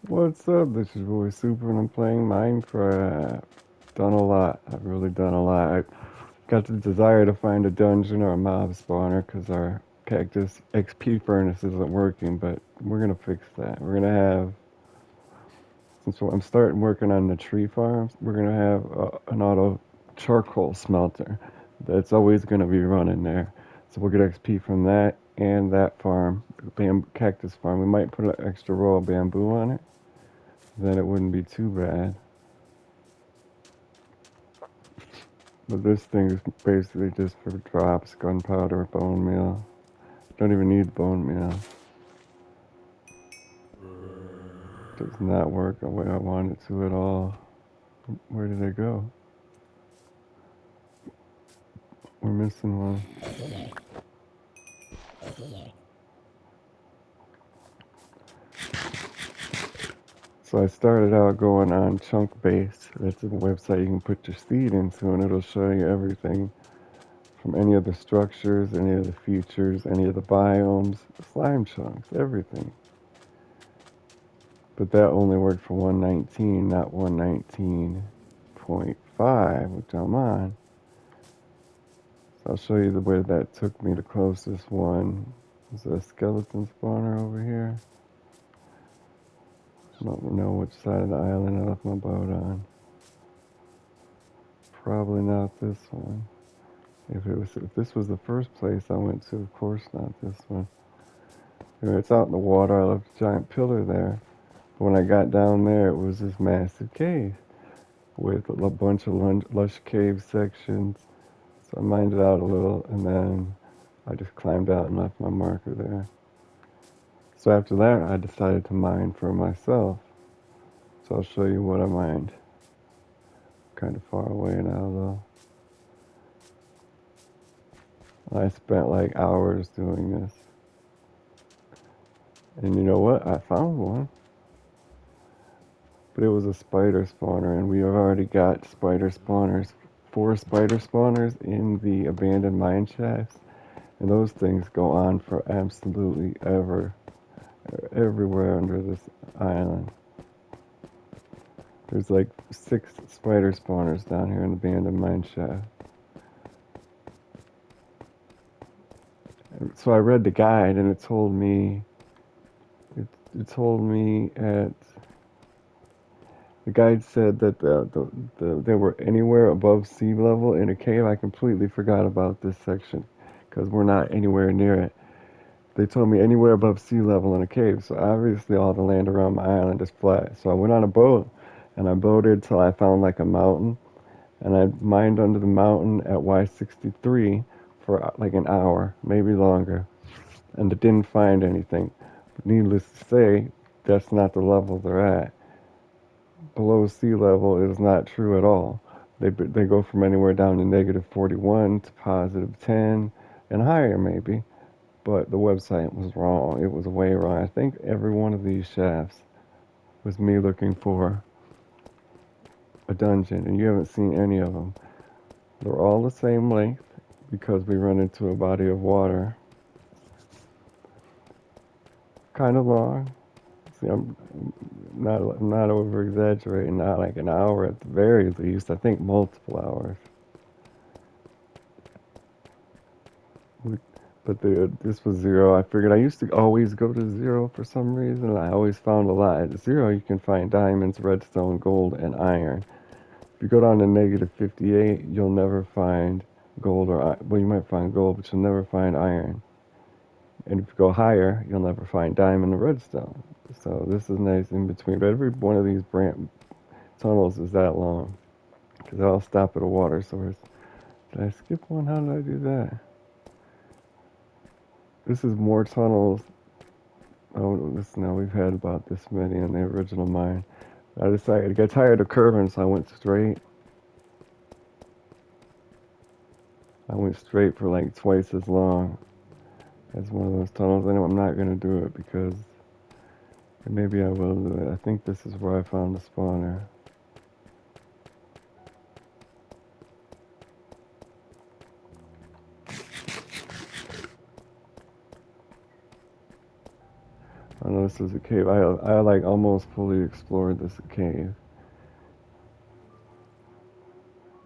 What's up? This is YourWorldSuper and I'm playing Minecraft. Done a lot. I've really done a lot. I got the desire to find a dungeon or a mob spawner because our cactus XP furnace isn't working, but we're gonna fix that. We're gonna have, since I'm starting working on the tree farms, we're gonna have an auto charcoal smelter that's always gonna be running there. So we'll get XP from that and that farm, cactus farm. We might put an extra row of bamboo on it. Then it wouldn't be too bad. But this thing is basically just for drops, gunpowder, bone meal. Don't even need bone meal. Does not work the way I want it to at all. Where did they go? We're missing one. So I started out going on Chunk Base. That's a website you can put your seed into and it'll show you everything from any of the structures, any of the features, any of the biomes, slime chunks, everything. But that only worked for 119, not 119.5, which I'm on. So I'll show you the way that took me. The closest one is a skeleton spawner over here. I don't know which side of the island I left my boat on. Probably not this one. If this was the first place I went to, of course not this one. Anyway, it's out in the water. I left a giant pillar there. But when I got down there, it was this massive cave with a bunch of lush cave sections. So I mined it out a little, and then I just climbed out and left my marker there. So after that, I decided to mine for myself. So I'll show you what I mined. Kind of far away now, though. I spent like hours doing this. And you know what? I found one. But it was a spider spawner, and we have already got spider spawners. 4 spider spawners in the abandoned mine shafts. And those things go on for absolutely everywhere under this island. There's like 6 spider spawners down here in the abandoned mine shaft. So I read the guide and it told me at the guide said that they were anywhere above sea level in a cave. I completely forgot about this section because we're not anywhere near it. They told me anywhere above sea level in a cave, so obviously all the land around my island is flat. So I went on a boat and I boated till I found like a mountain, and I mined under the mountain at Y63 for like an hour, maybe longer, and I didn't find anything. But needless to say, that's not the level they're at. Below sea level is not true at all. They go from anywhere down to negative 41 to positive 10 and higher maybe. But the website was wrong. It was way wrong. I think every one of these shafts was me looking for a dungeon, and you haven't seen any of them. They're all the same length because we run into a body of water. Kind of long. See, I'm not over exaggerating. Not like an hour at the very least. I think multiple hours. But this was 0. I figured I used to always go to 0 for some reason. I always found a lot. At 0, you can find diamonds, redstone, gold, and iron. If you go down to negative 58, you'll never find gold well, you might find gold, but you'll never find iron. And if you go higher, you'll never find diamond or redstone. So this is nice in between. But every one of these tunnels is that long because they all stop at a water source. Did I skip one? How did I do that? This is more tunnels. Oh, listen, now we've had about this many in the original mine. I decided to get tired of curving, so I went straight. I went straight for like twice as long as one of those tunnels. Anyway, I'm not going to do it because maybe I will do it. I think this is where I found the spawner. I don't know this was a cave. I like almost fully explored this cave.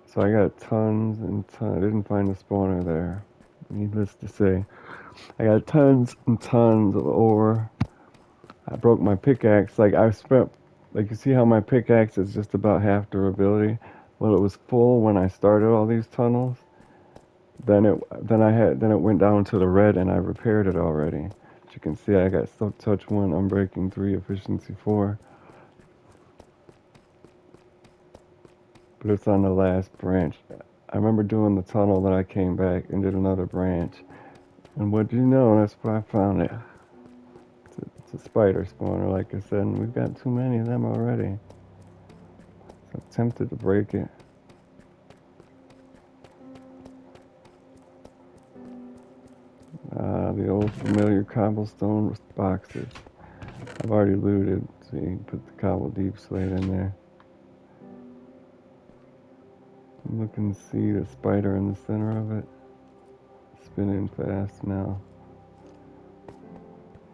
So I got tons and tons. I didn't find a spawner there. Needless to say, I got tons and tons of ore. I broke my pickaxe. Like I spent, like you see how my pickaxe is just about half durability. Well, it was full when I started all these tunnels. Then it went down to the red, and I repaired it already. As you can see, I got silk touch 1, unbreaking 3, efficiency 4. But it's on the last branch. I remember doing the tunnel, then I came back and did another branch. And what do you know? That's where I found it. It's a spider spawner, like I said, and we've got too many of them already. So I'm tempted to break it. The old familiar cobblestone boxes. I've already looted, so you can put the cobble deep slate in there. Look and see the spider in the center of it. Spinning fast now.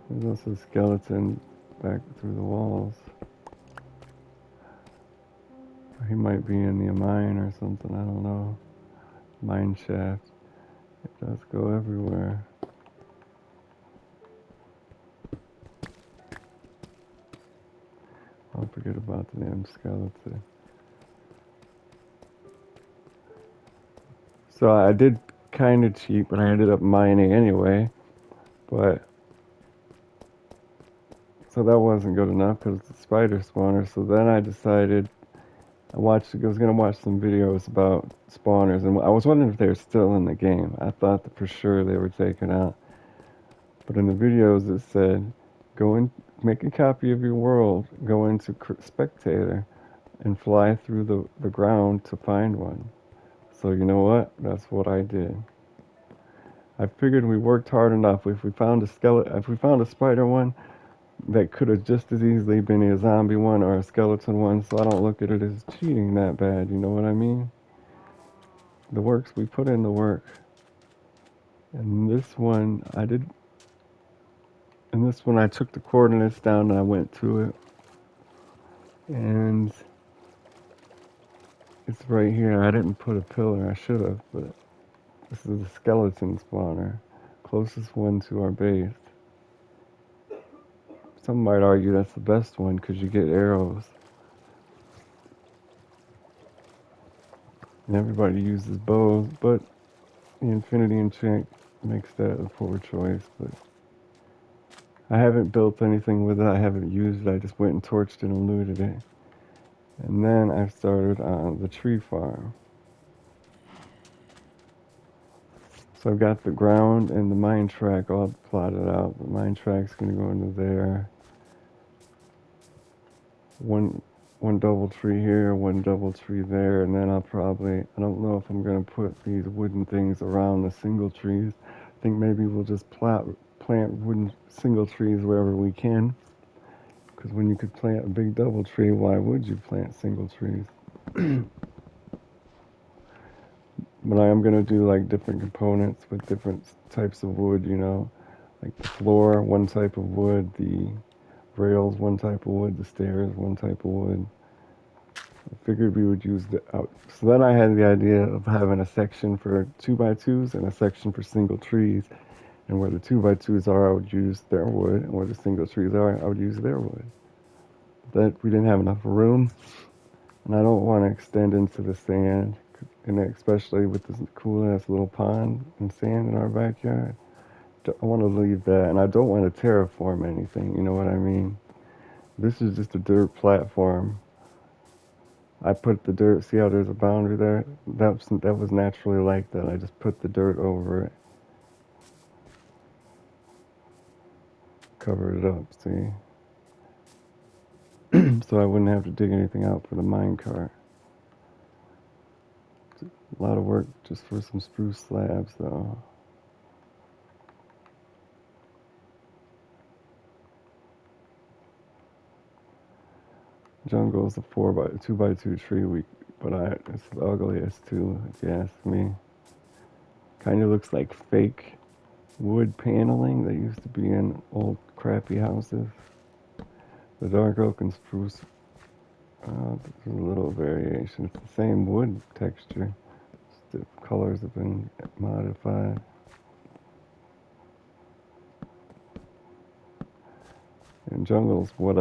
There's also a skeleton back through the walls. He might be in the mine or something, I don't know. Mine shaft. It does go everywhere. Don't forget about the damn skeleton. So I did kind of cheat, but I ended up mining anyway. But so that wasn't good enough because it's a spider spawner. So then I decided I was gonna watch some videos about spawners, and I was wondering if they were still in the game. I thought that for sure they were taken out, but in the videos it said, "Go in, make a copy of your world, go into spectator, and fly through the ground to find one." So you know what? That's what I did. I figured we worked hard enough. If we found a spider one, that could have just as easily been a zombie one or a skeleton one, so I don't look at it as cheating that bad, you know what I mean? We put in the work. And this one, I took the coordinates down and I went to it. And it's right here. I didn't put a pillar, I should have, but this is a skeleton spawner. Closest one to our base. Some might argue that's the best one because you get arrows. And everybody uses bows, but the infinity enchant makes that a poor choice. But I haven't built anything with it. I haven't used it. I just went and torched it and looted it. And then I started on the tree farm. So I've got the ground and the mine track all plotted out. The mine track's going to go into there. One double tree here, one double tree there, and then I don't know if I'm going to put these wooden things around the single trees. I think maybe we'll just plant wooden single trees wherever we can. Because when you could plant a big double tree, why would you plant single trees? But I am going to do like different components with different types of wood, like the floor, one type of wood, the rails, one type of wood, the stairs, one type of wood. I figured we would use so then I had the idea of having a section for 2x2s and a section for single trees. And where the 2x2s are, I would use their wood, and where the single trees are, I would use their wood. But we didn't have enough room, and I don't want to extend into the sand, and especially with this cool ass little pond and sand in our backyard. I want to leave that, and I don't want to terraform anything, you know what I mean? This is just a dirt platform. I put the dirt, see how there's a boundary there? That was naturally like that. I just put the dirt over it. Covered it up, see? So I wouldn't have to dig anything out for the minecart. A lot of work just for some spruce slabs, though. Jungle is a 2x2 tree, but it's the ugliest too, if you ask me. Kind of looks like fake wood paneling that used to be in old crappy houses. The dark oak and spruce, there's a little variation. It's the same wood texture. Just the colors have been modified. And jungle's what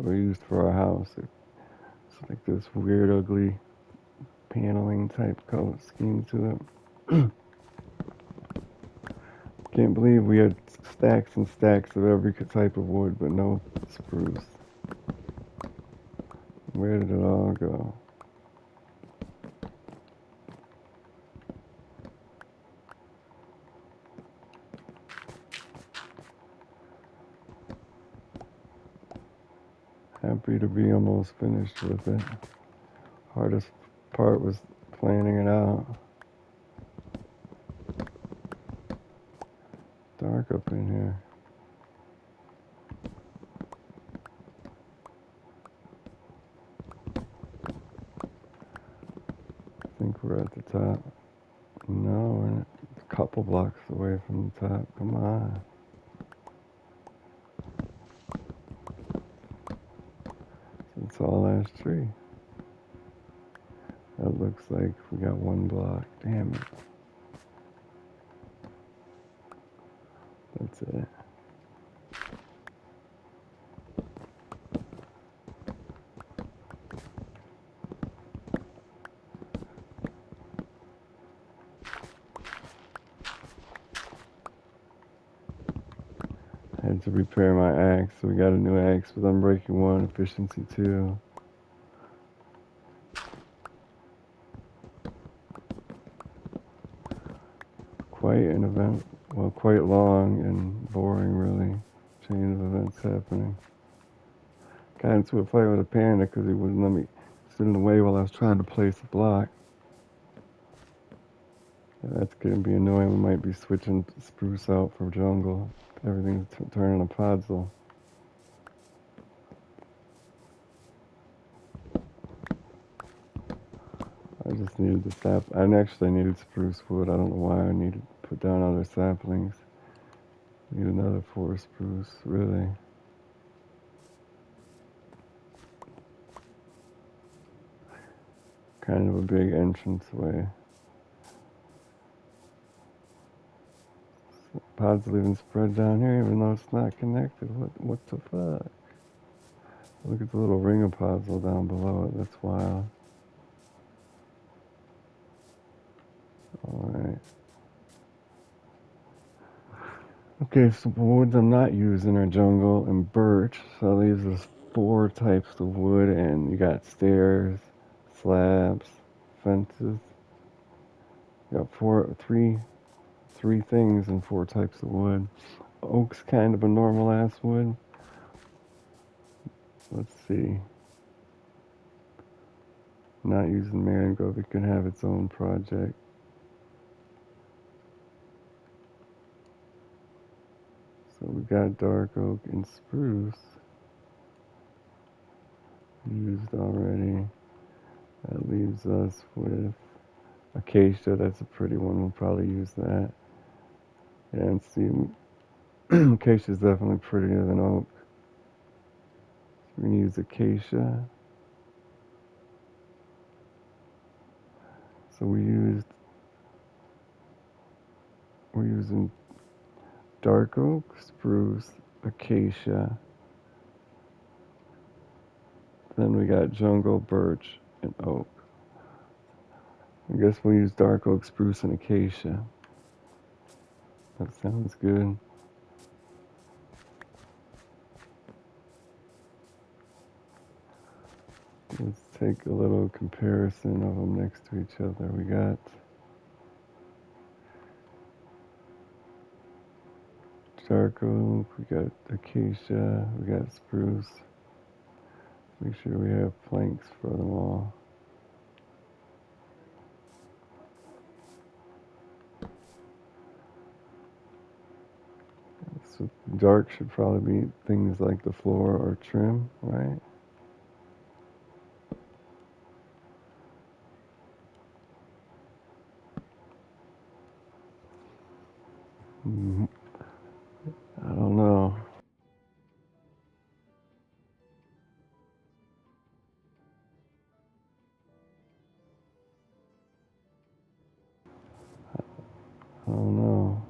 we used for our house. It's like this weird, ugly paneling type color scheme to it. Can't believe we had stacks and stacks of every type of wood, but no spruce. Where did it all go? Happy to be almost finished with it. Hardest part was planning it out. Dark up in here. I think we're at the top. No, we're a couple blocks away from the top. Come on. It's all last tree. That looks like we got one block. Damn it. That's it. I had to repair my axe, so we got a new axe with unbreaking 1, efficiency 2. Quite an event, well, quite long and boring, really. Chain of events happening. Got into a fight with a panda because he wouldn't let me sit in the way while I was trying to place a block. That's gonna be annoying. We might be switching spruce out for jungle. Everything's turning a puzzle. I just needed the sap. I actually needed spruce wood. I don't know why I needed to put down other saplings. Need another 4 spruce, really. Kind of a big entranceway. Pods even spread down here, even though it's not connected. What the fuck? Look at the little ring of pods down below it. That's wild. All right. Okay, so the woods I'm not using are jungle and birch. So these are 4 types of wood, and you got stairs, slabs, fences. You got three things and 4 types of wood. Oak's kind of a normal ass wood. Let's see. Not using mangrove, it can have its own project. So we got dark oak and spruce used already. That leaves us with acacia. That's a pretty one. We'll probably use that. Yeah, and see, acacia is definitely prettier than oak. We're gonna use acacia. So we're using dark oak, spruce, acacia. Then we got jungle, birch, and oak. I guess we'll use dark oak, spruce, and acacia. That sounds good. Let's take a little comparison of them next to each other. We got dark oak, we got acacia, we got spruce. Make sure we have planks for them all. So dark should probably be things like the floor or trim, right? I don't know. I don't know.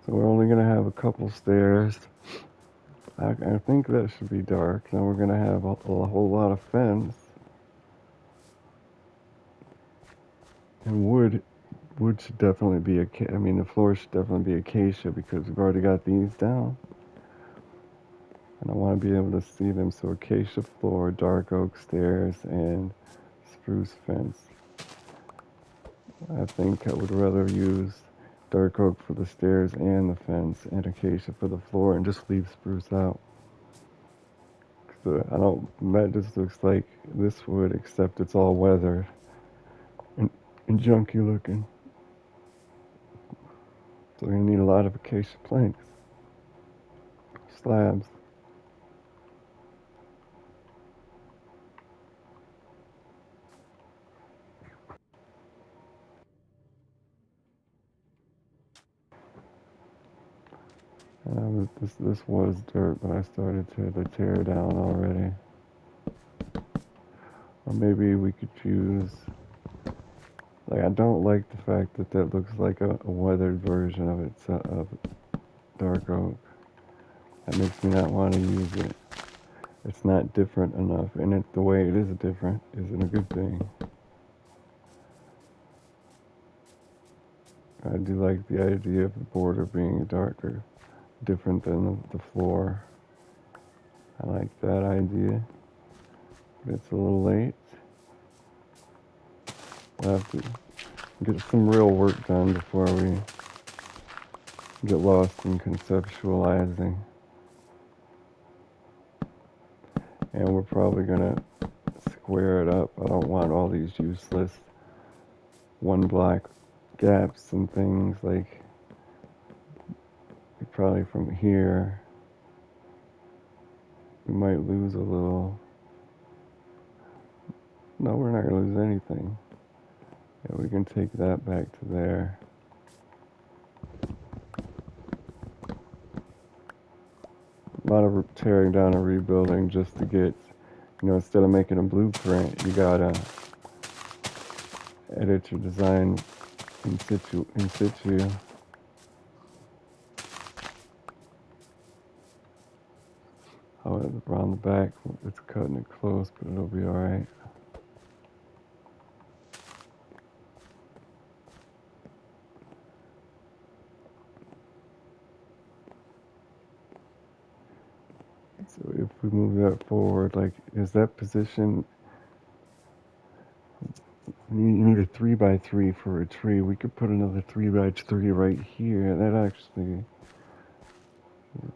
So we're only gonna have a couple stairs. I think that should be dark. Now we're gonna have a whole lot of fence and wood. Wood should definitely be I mean, the floor should definitely be acacia because we've already got these down. And I want to be able to see them. So acacia floor, dark oak stairs, and spruce fence. I think I would rather use dark oak for the stairs and the fence, and acacia for the floor, and just leave spruce out. So I don't. That just looks like this wood, except it's all weathered and junky looking. So we're gonna need a lot of acacia planks, slabs. This was dirt, but I started to tear it down already. Or maybe we could use. Like, I don't like the fact that that looks like a weathered version of it, of dark oak. That makes me not want to use it. It's not different enough, and the way it is different isn't a good thing. I do like the idea of the border being darker, different than the floor. I like that idea, but it's a little late. We'll have to get some real work done before we get lost in conceptualizing. And we're probably gonna square it up. I don't want all these useless one block gaps and things. Like, probably from here we might lose a little. No, we're not gonna lose anything. Yeah, we can take that back to there. A lot of tearing down and rebuilding just to get, instead of making a blueprint, you gotta edit your design in situ. Oh, around the back, it's cutting it close, but it'll be alright. So if we move that forward, like, is that position, you need a 3x3 for a tree. We could put another 3x3 right here. That actually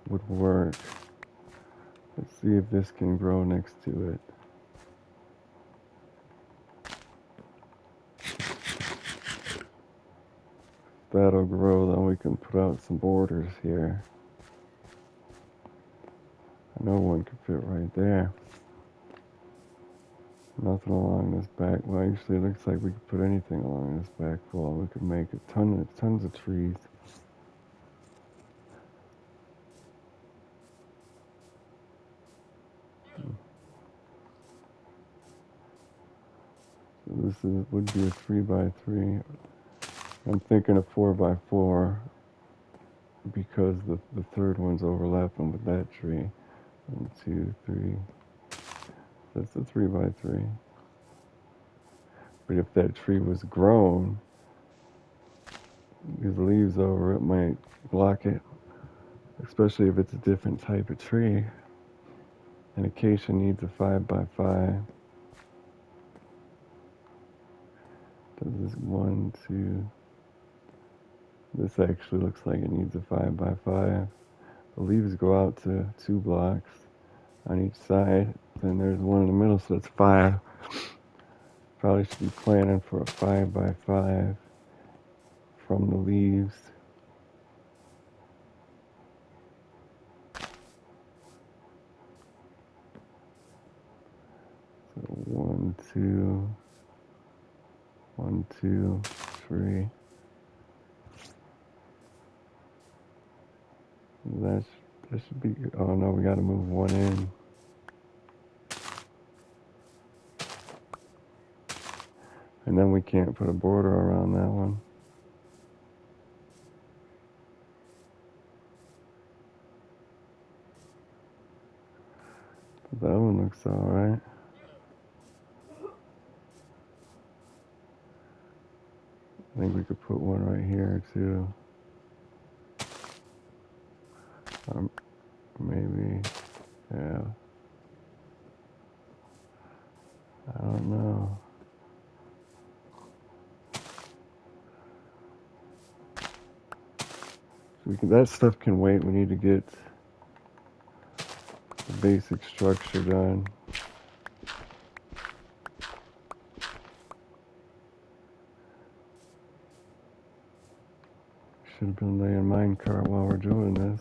would work. Let's see if this can grow next to it. If that'll grow, then we can put out some borders here. I know one could fit right there. Nothing along this back. Well, actually, it looks like we could put anything along this back wall. We could make tons of trees. So this would be a 3x3. I'm thinking a 4x4 because the third one's overlapping with that tree. 1, 2, 3. That's a 3x3. But if that tree was grown, these leaves over it might block it, especially if it's a different type of tree. An acacia needs a 5x5. Does this 1, 2? This actually looks like it needs a 5x5. The leaves go out to 2 blocks on each side. Then there's one in the middle, so that's 5. Probably should be planning for a 5x5 from the leaves. So 1, 2, 1, 2, 3. That should be good. Oh no, we gotta move one in. And then we can't put a border around that one. But that one looks alright. I think we could put one right here too. Maybe, yeah. I don't know. That stuff can wait. We need to get the basic structure done. Should have been laying minecart while we're doing this.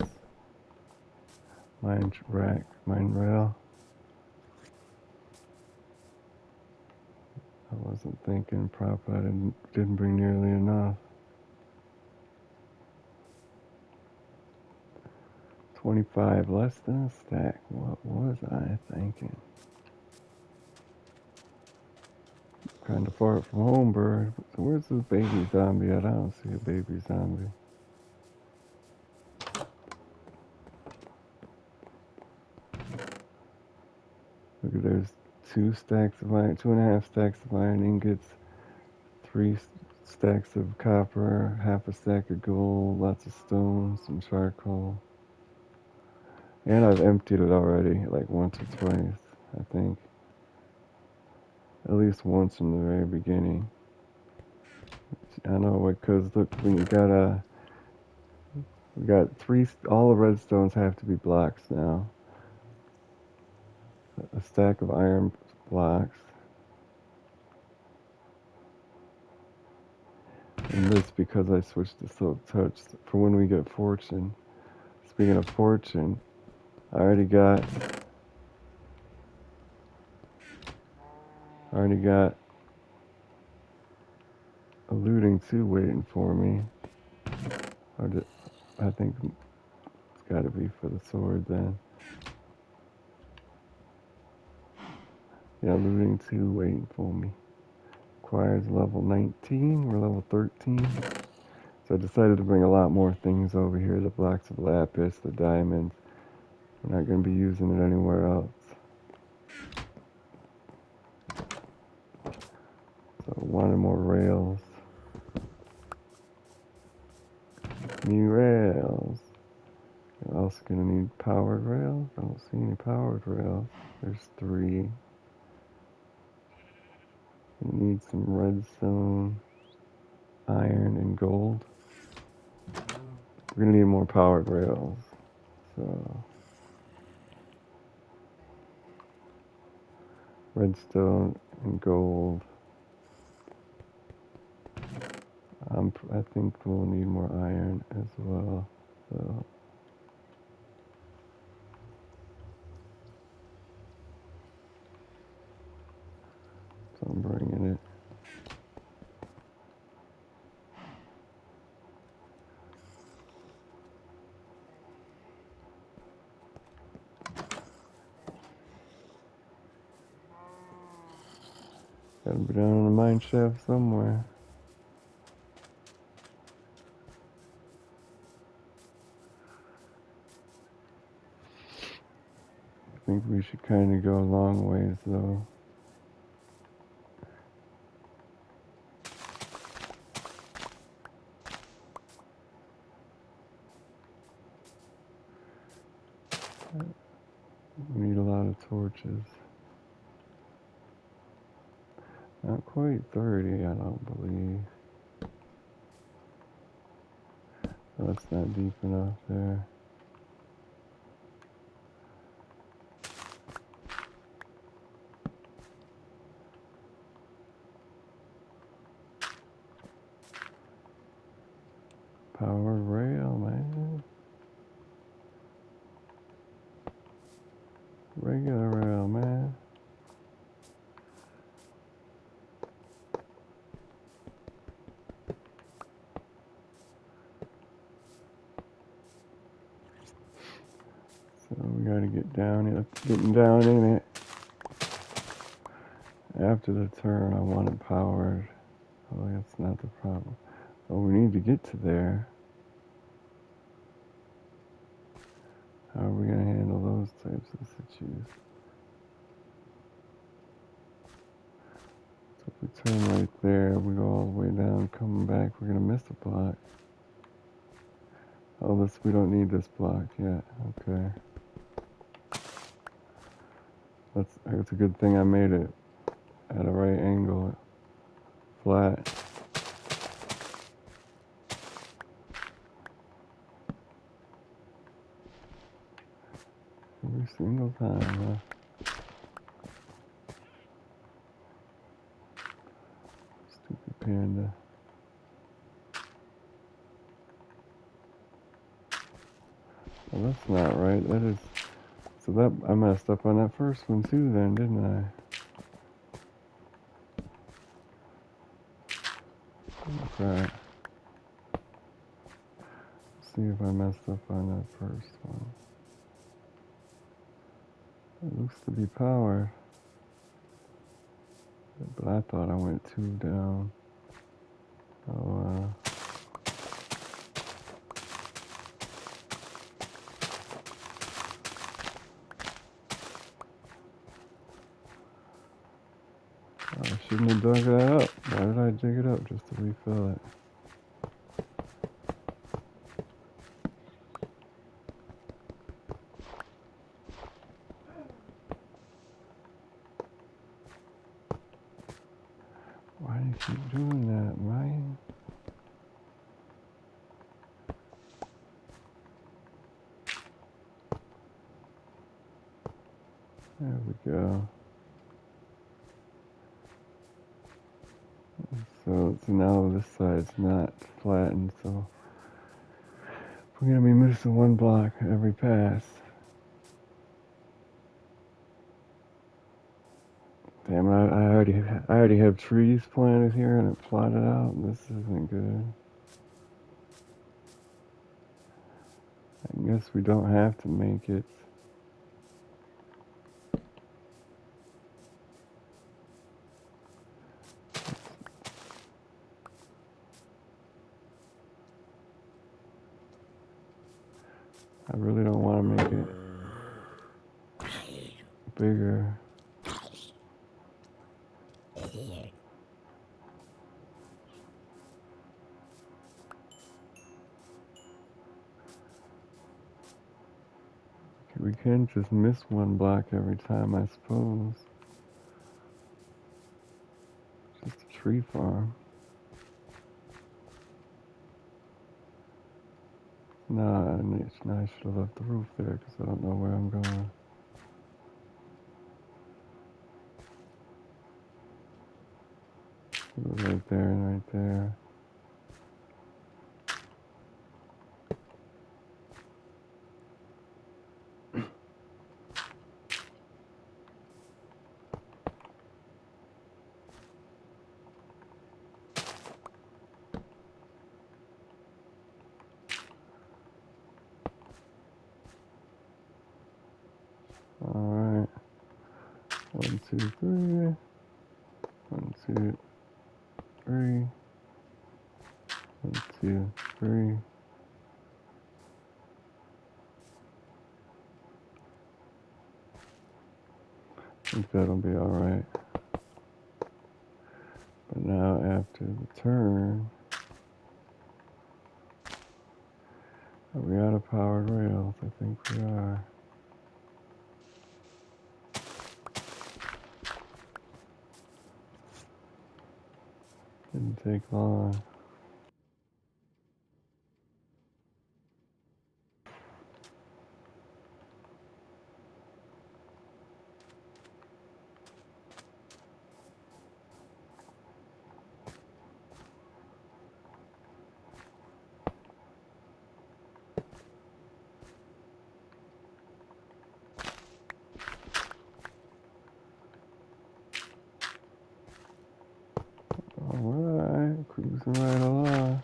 Mine rack, mine rail. I wasn't thinking proper. I didn't bring nearly enough. 25 less than a stack. What was I thinking? Kind of far from home, bird. So where's this baby zombie at? I don't see a baby zombie. Look at there's 2.5 stacks of iron ingots, 3 stacks of copper, half a stack of gold, lots of stone, some charcoal. And I've emptied it already, like once or twice, I think. At least once in the very beginning. I know, because look, when you got we got all the redstones have to be blocks now. A stack of iron blocks. And this because I switched to silk touch for when we get fortune. Speaking of fortune, I already got a looting 2 waiting for me. I think it's got to be for the sword then. Yeah, looting 2 waiting for me. Requires level 19. We're level 13. So I decided to bring a lot more things over here. The blocks of lapis, the diamonds. We're not going to be using it anywhere else. So I wanted more rails. New rails. We're also going to need powered rails. I don't see any powered rails. There's 3. We need some redstone, iron, and gold. We're going to need more powered rails. So, redstone and gold. I think we'll need more iron as well. So I'm bringing it. Gotta be down in the mine shaft somewhere. I think we should kind of go a long ways though. We need a lot of torches. Not quite 30, I don't believe. That's not deep enough there. Power rail, man. Regular rail, man. So we gotta get down in it. Getting down in it. After the turn, I want it powered. Oh, that's not the problem. Oh, we need to get to there. How are we going to handle those types of situations? So if we turn right there, we go all the way down, coming back, we're going to miss a block. Oh, we don't need this block yet. Okay. It's a good thing I made it at a right angle, flat. Every single time, huh? Stupid panda. Well, that's not right. That is... So that... I messed up on that first one too then, didn't I? Okay. See if I messed up on that first one. It looks to be powered. But I thought I went 2 down. Oh, I shouldn't have dug that up. Why did I dig it up just to refill it? Why do you keep doing that, man? There we go. So now this side's not flattened, so we're gonna be missing 1 block every pass. Damn it, I already have trees planted here and it plotted out. This isn't good. I guess we don't have to make it. I really don't want to make it bigger. We can just miss 1 block every time, I suppose. Just a tree farm. Nah, I should have left the roof there because I don't know where I'm going. Right there and right there. Alright. 1, 2, 3. 1, 2, 3. 1, 2, 3. I think that'll be alright. But now after the turn, are we out of powered rails? I think we are. Didn't take long. Alright, cruising right along.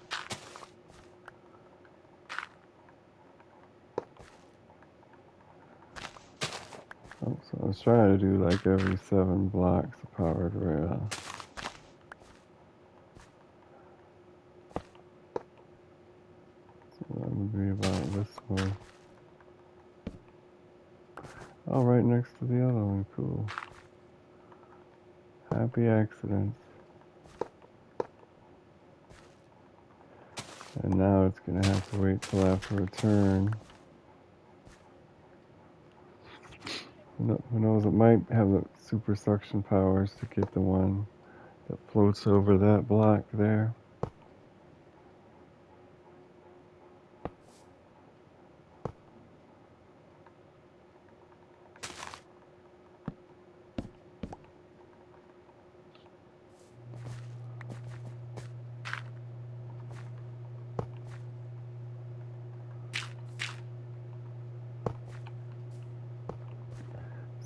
Oh, so I was was trying to do like every 7 blocks of powered rail. So that would be about this one. Oh, right next to the other one. Cool. Happy accidents. And now it's gonna have to wait till after a turn. Who knows, it might have the super suction powers to get the one that floats over that block there.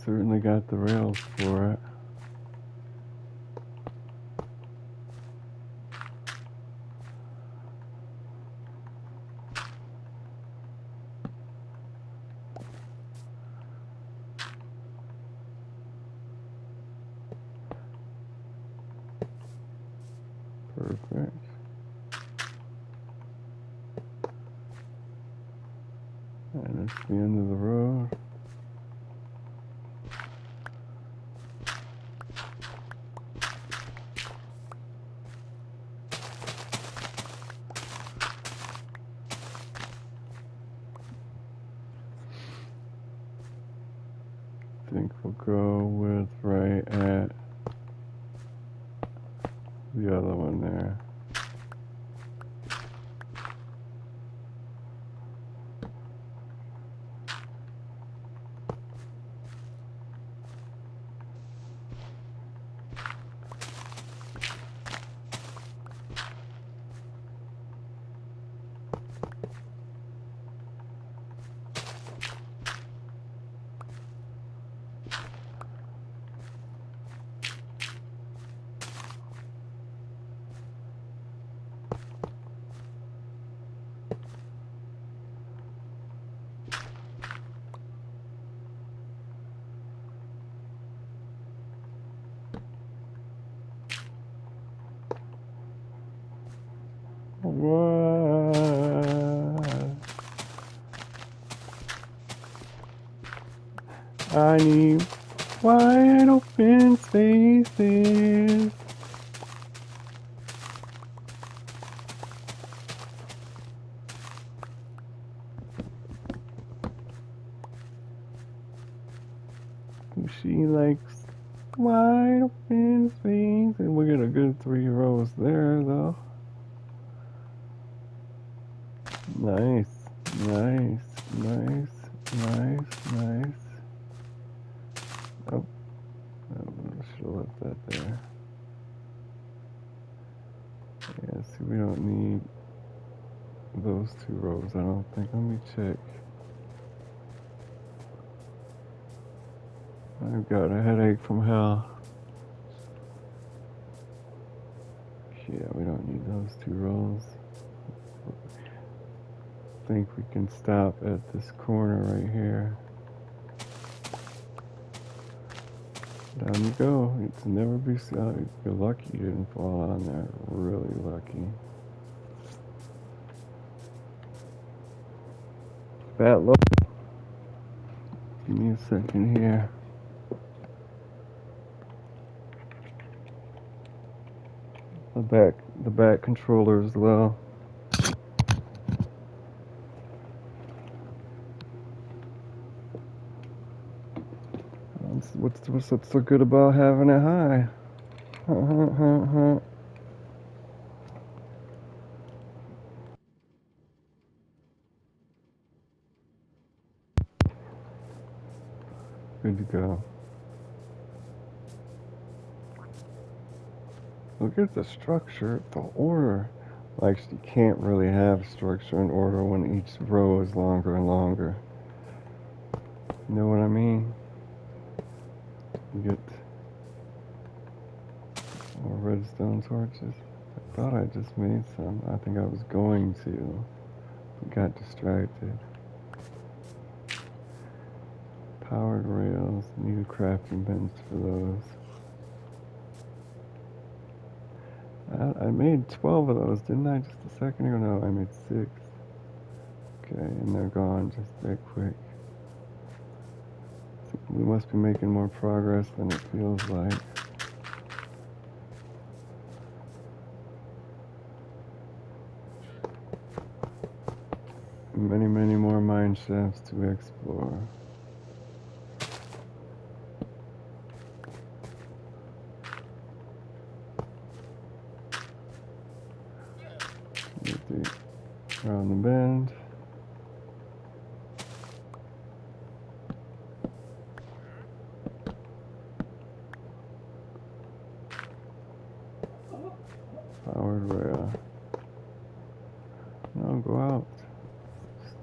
Certainly got the rails for it. Perfect. And it's the end of the road. I think we'll go with right at the other one there. What? I need wide open spaces. She likes wide open spaces. And we get a good 3 rows there, though. Nice, nice, nice, nice, nice. Oh, I should have left that there. Yeah, see, we don't need those 2 rows, I don't think. Let me check. I've got a headache from hell. Yeah, we don't need those 2 rows. I think we can stop at this corner right here. Down you go. It's never be. You're lucky you didn't fall on there. Really lucky. Bad luck. Give me a second here. The back controller as well. What's so good about having it high? Good to go. Look at the structure, the order. Well, actually, you can't really have structure and order when each row is longer and longer. You know what I mean? You get more redstone torches. I thought I just made some. I think I was going to. Got distracted. Powered rails. Need a crafting bench for those. I made 12 of those, didn't I, just a second ago? No, I made 6. Okay, and they're gone just that quick. So we must be making more progress than it feels like. Many, many more mine shafts to explore. Around the bend. Powered rail. No, go out.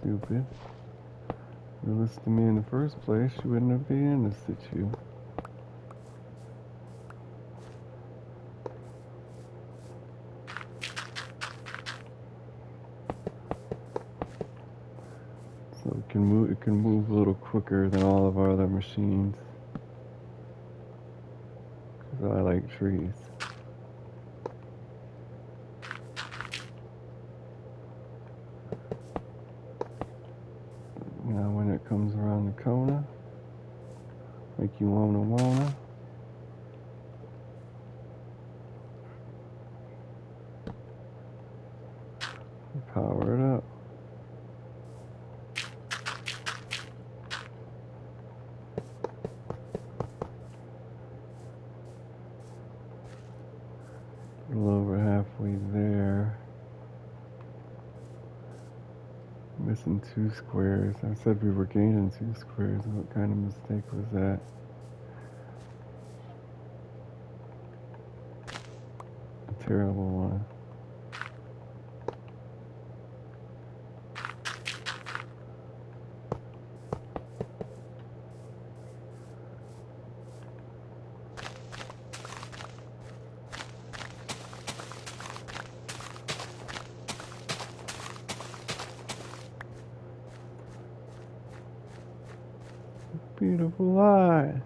Stupid. If you listened to me in the first place, you wouldn't have been in this situ. So it can move a little quicker than all of our other machines. Because I like trees. Now when it comes around the corner, like you wanna, power it up. A little over halfway there. Missing 2 squares. I said we were gaining 2 squares. What kind of mistake was that? A terrible one. Beautiful lie.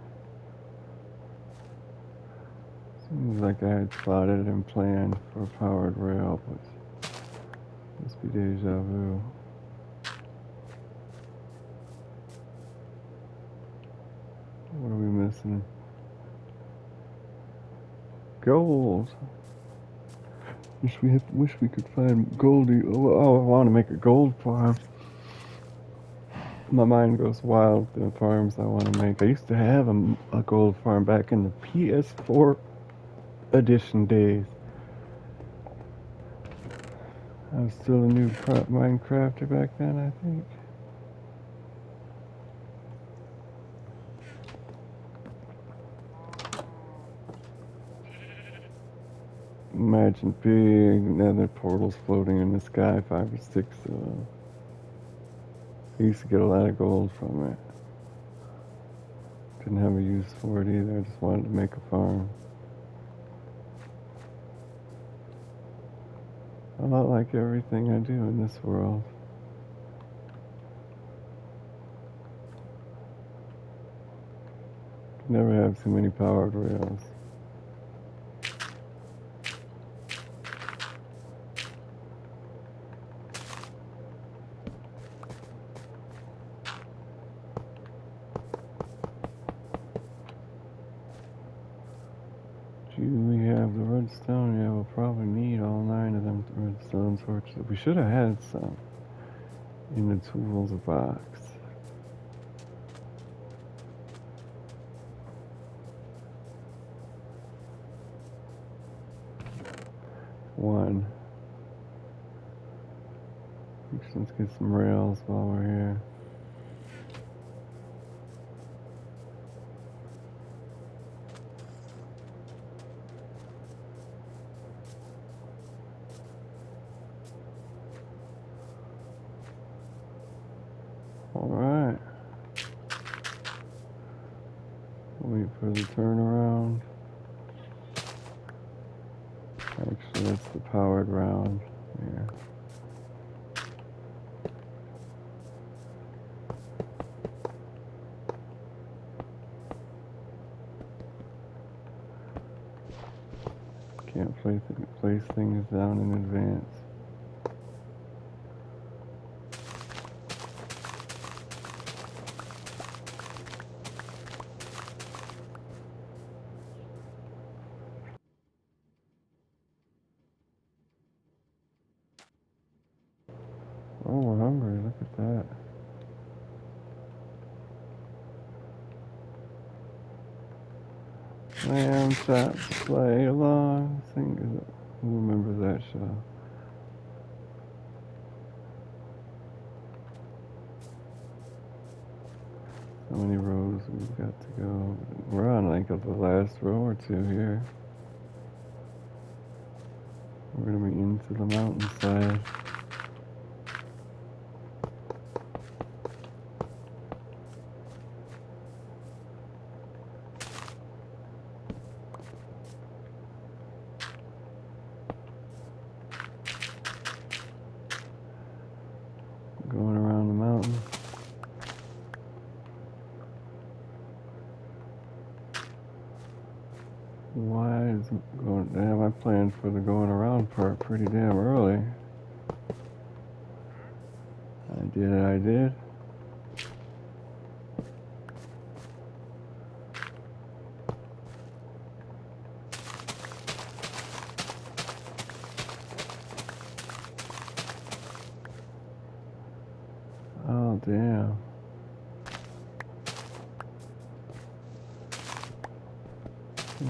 Seems like I had plotted and planned for a powered rail, but must be deja vu. What are we missing? Gold. Wish we could find Goldie. Oh, I want to make a gold farm. My mind goes wild with the farms I want to make. I used to have a gold farm back in the PS4 edition days. I was still a new Minecrafter back then, I think. Imagine big nether portals floating in the sky, 5 or 6 of them. I used to get a lot of gold from it. Didn't have a use for it either, I just wanted to make a farm. A lot like everything I do in this world. Never have too many powered rails. Do we have the redstone? Yeah, we'll probably need all 9 of them redstone torches. We should have had some in the tools box. One. Let's get some rails while we're here. Alright. Wait for the turnaround. Actually, that's the powered round. Yeah. place things down in advance. Oh, we're hungry. Look at that. Lamb chops, play along, sing. Who remembers that show? How many rows we've got to go? We're on like the last row or two here. We're gonna be into the mountainside. Going around the mountain. Why is going? Damn, I planned for the going around part pretty damn early. I did. Oh damn.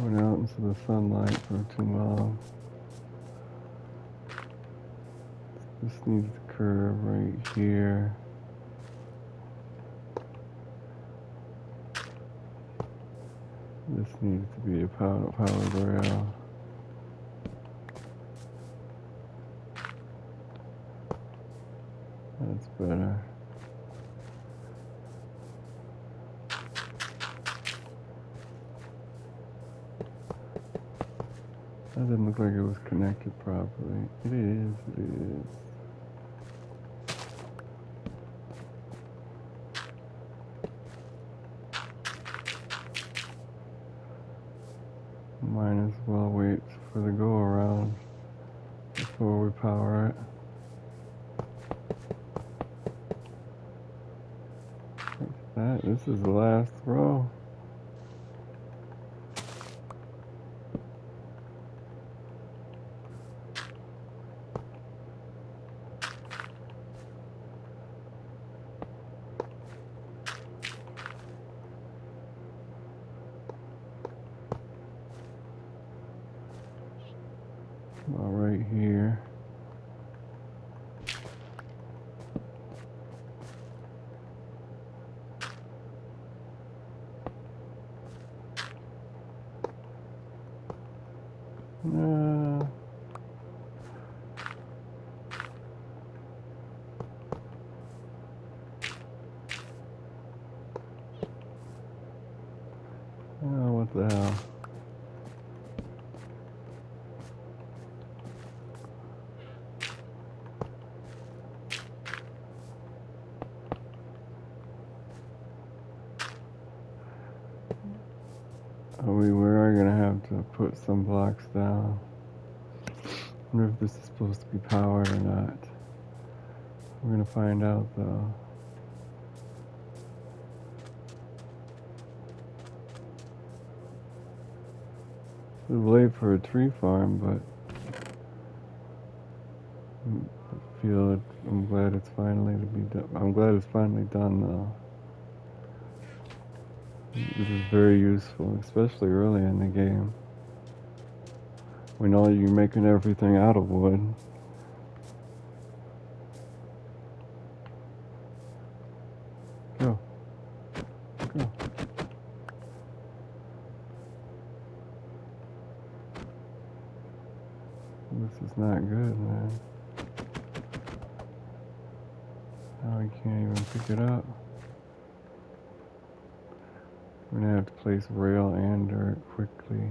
Went out into the sunlight for too long. This needs to curve right here. This needs to be a powered rail. That's better. That didn't look like it was connected properly. It is, it is. Might as well wait for the go around before we power it. Like that. This is the last row. About right here. Oh, what the hell? We are gonna have to put some blocks down. I wonder if this is supposed to be powered or not. We're gonna find out though. It was late for a tree farm, but I'm glad it's finally to be done. I'm glad it's finally done though. This is very useful, especially early in the game. We know you're making everything out of wood. Go. Go. This is not good, man. Now we can't even pick it up. We're gonna have to place rail and dirt quickly.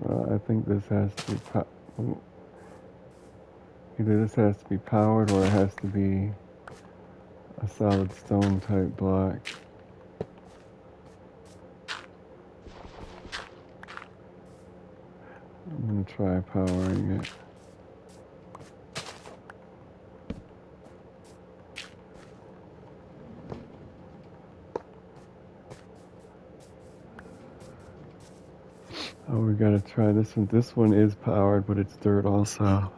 I think this has to be either this has to be powered or it has to be a solid stone type block. I'm gonna try powering it. Oh, we gotta try this one. This one is powered, but it's dirt also.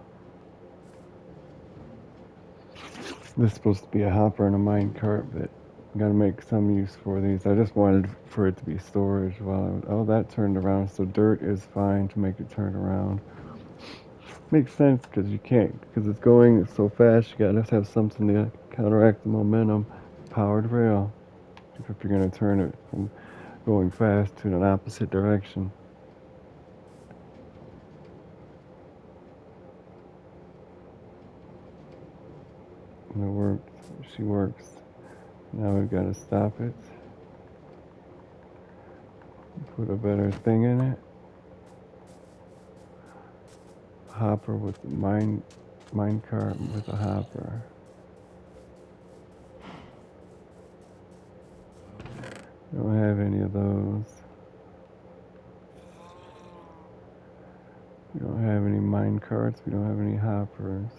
This is supposed to be a hopper and a mine cart, but I'm gotta make some use for these. I just wanted for it to be storage while oh, that turned around. So dirt is fine to make it turn around. Makes sense because you can't, because it's going so fast, you gotta have something to counteract the momentum. Powered rail, if you're gonna turn it from going fast to an opposite direction. And it works. She works. Now we've got to stop it. Put a better thing in it. Hopper with mine cart with a hopper. We don't have any of those. We don't have any mine carts. We don't have any hoppers.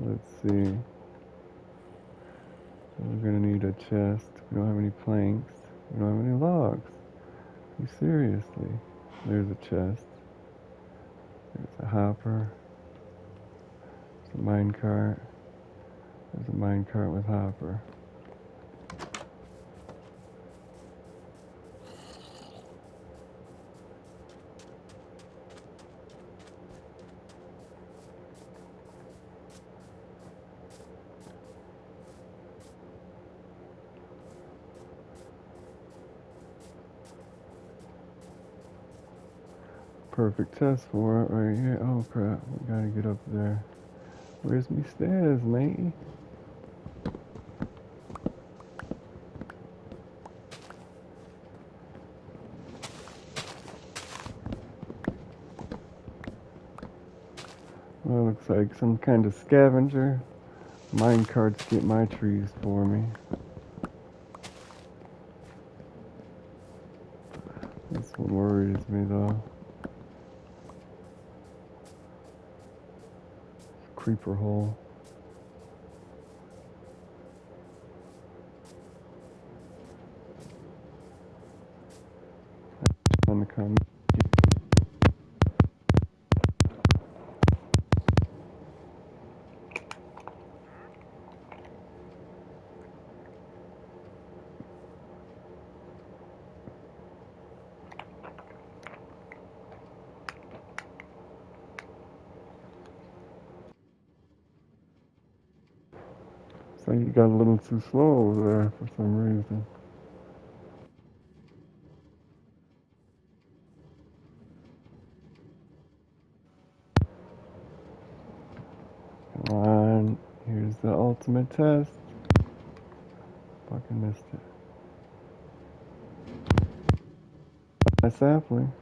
Let's see. We're gonna need a chest. We don't have any planks. We don't have any logs. You seriously? There's a chest. There's a hopper. There's a mine cart. There's a mine cart with hopper. Perfect test for it right here. Oh crap, we gotta get up there. Where's me stairs, mate? Well, looks like some kind of scavenger. Mine carts get my trees for me. This one worries me though. Creeper hole. On the come. So you got a little too slow over there for some reason. Come on. Here's the ultimate test. Fucking missed it. My saplings.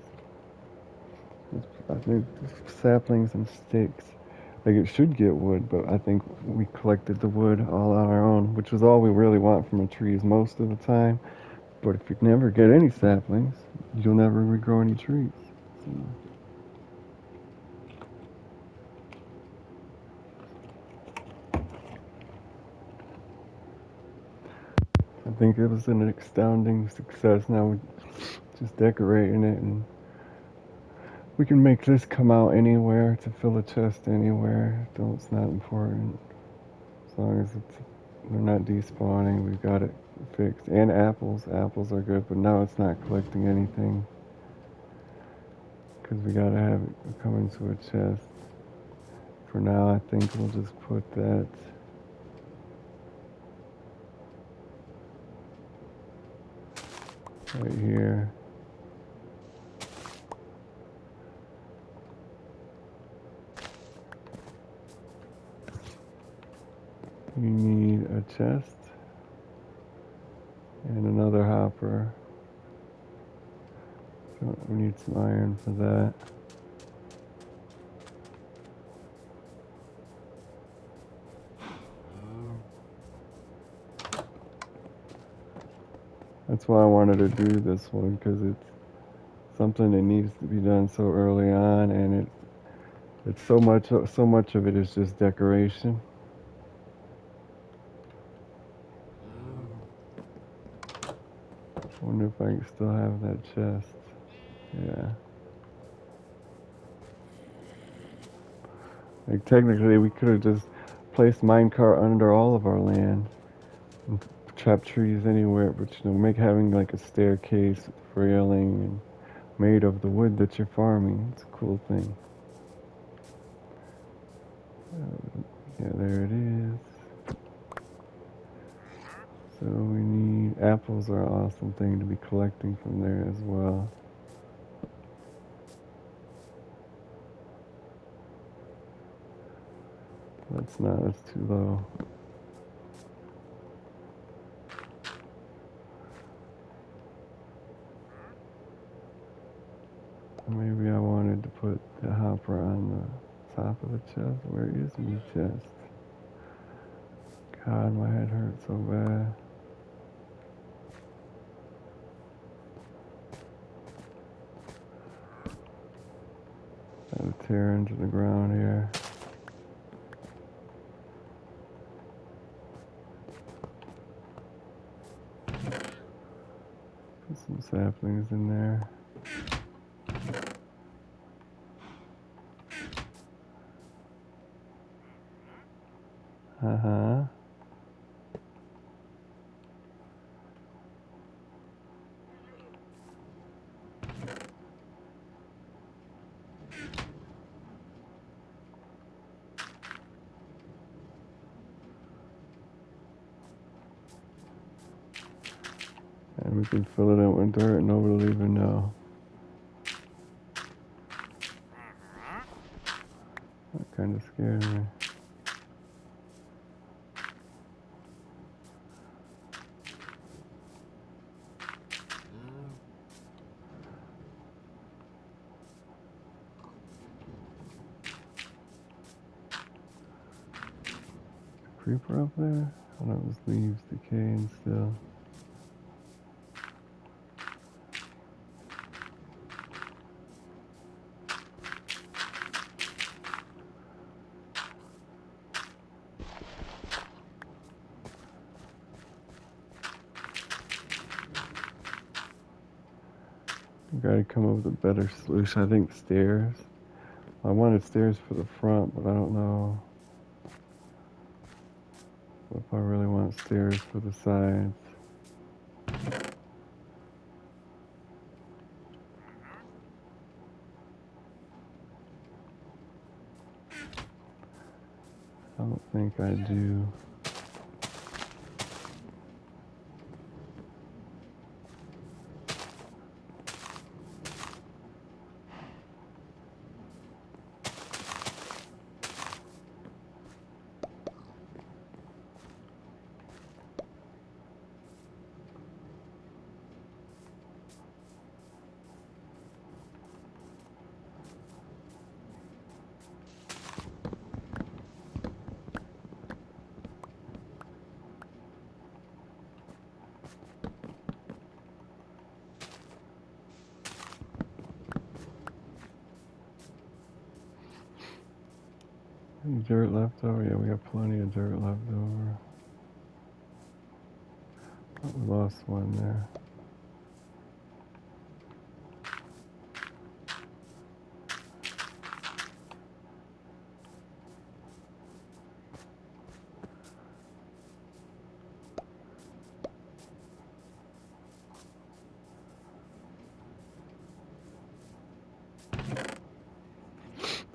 I think saplings and sticks. Like it should get wood, but I think we collected the wood all on our own, which is all we really want from a tree is most of the time. But if you never get any saplings, you'll never regrow any trees. So, I think it was an astounding success. Now we're just decorating it, and we can make this come out anywhere to fill a chest anywhere. Though it's not important. As long as they're not despawning, we've got it fixed. And apples. Apples are good, but now it's not collecting anything. Because we gotta have it come into a chest. For now, I think we'll just put that right here. You need a chest. And another hopper. So we need some iron for that. That's why I wanted to do this one, because it's something that needs to be done so early on, and it's so much of it is just decoration. I wonder if I can still have that chest. Yeah. Like technically, we could have just placed minecart under all of our land and trapped trees anywhere, but make having like a staircase with railing and made of the wood that you're farming. It's a cool thing. Yeah, there it is. So we need apples are an awesome thing to be collecting from there as well. That's too low. Maybe I wanted to put the hopper on the top of the chest. Where is my chest? God, my head hurts so bad. Gotta tear into the ground here. Put some saplings in there. Uh-huh. And we can fill it up with dirt and nobody will even know. That kind of scared me. Creeper up there? Oh, that was leaves decaying still. We gotta come up with a better solution. I think stairs. I wanted stairs for the front, but I don't know if I really want stairs for the sides. I don't think I do. Any dirt left over? Yeah, we got plenty of dirt left over. Oh, we lost one there.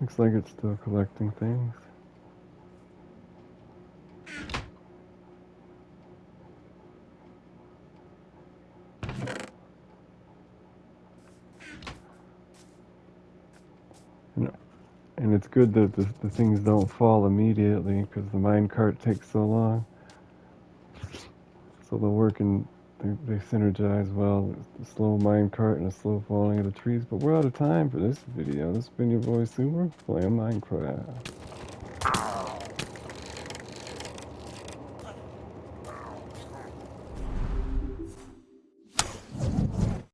Looks like it's still collecting things. And it's good that the things don't fall immediately because the minecart takes so long. So They synergize well. The slow minecart and the slow falling of the trees. But we're out of time for this video. This has been your boy Super playing Minecraft.